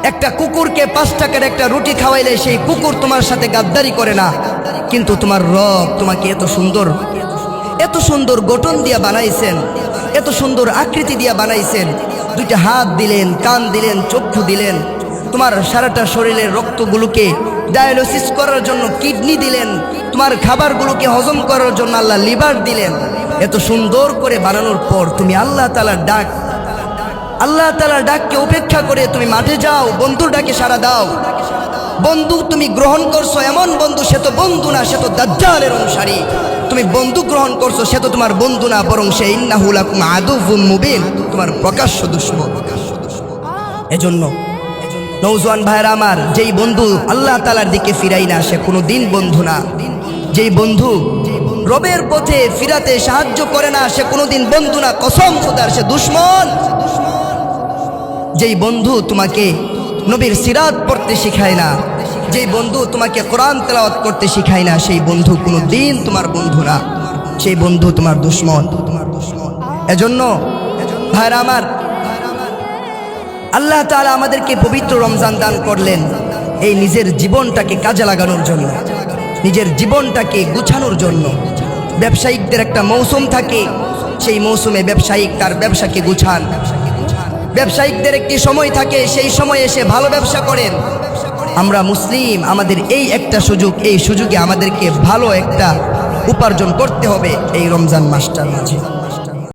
একটা কুকুরকে 5 টাকার একটা রুটি খাওয়াইলে সেই কুকুর তোমার সাথে গাদ্দারি করে না, কিন্তু তোমার রব তোমাকে এত সুন্দর গঠন দিয়া বানাইছেন, এত সুন্দর আকৃতি দিয়া বানাইছেন। 2টা হাত দিলেন, কান দিলেন, চক্ষু দিলেন, তোমার সারাটা শরীরের রক্তগুলোকে ডায়ালিসিস করার জন্য কিডনি দিলেন, তোমার খাবারগুলোকে হজম করার জন্য আল্লাহ লিভার দিলেন। এত সুন্দর করে বানানোর পর তুমি আল্লাহ তাআলার ডাককে উপেক্ষা করে তুমি মাঠে যাও, বন্ধুর ডাকে সাড়া দাও। বন্ধু তুমি গ্রহণ করছো, এমন বন্ধু সে তো বন্ধু না, সে তো দাজ্জালের অনুসারী। তুমি বন্ধু গ্রহণ করছো, সে তো তোমার বন্ধু না, বরং সে ইন্নাহু লাকুম আদুউম মুবিন, তোমার প্রকাশ্য দুশমন। এজন্য নওজোয়ান ভাইরা আমার, যেই বন্ধু আল্লাহ তাআলার দিকে ফিরাই না, সে কোনো দিন বন্ধু না। যেই বন্ধু রবের পথে ফিরাতে সাহায্য করে না, সে কোনোদিন বন্ধু না, কসম খোদার, সে দুশমন। যেই বন্ধু তোমাকে নবীর সিরাত পড়তে শিখায় না, যেই বন্ধু তোমাকে কোরআন তেলাওয়াত করতে শিখায় না, সেই বন্ধু কোনো দিন তোমার বন্ধু না, সেই বন্ধু তোমার দুশমন। এজন্য ভাইরা আমার, আল্লাহ তাআলা আমাদেরকে পবিত্র রমজান দান করলেন এই নিজের জীবনটাকে কাজে লাগানোর জন্য, নিজের জীবনটাকে গুছানোর জন্য। ব্যবসায়িকদের একটা মৌসুম থাকে, সেই মৌসুমে ব্যবসায়িক তার ব্যবসাকে গুছান। ব্যবসায়িকদের একটি সময় থাকে, সেই সময়ে এসে ভালো ব্যবসা করেন। আমরা মুসলিম, আমাদের এই একটা সুযোগ, এই সুযোগে আমাদেরকে ভালো একটা উপার্জন করতে হবে এই রমজান মাসটার মাঝে।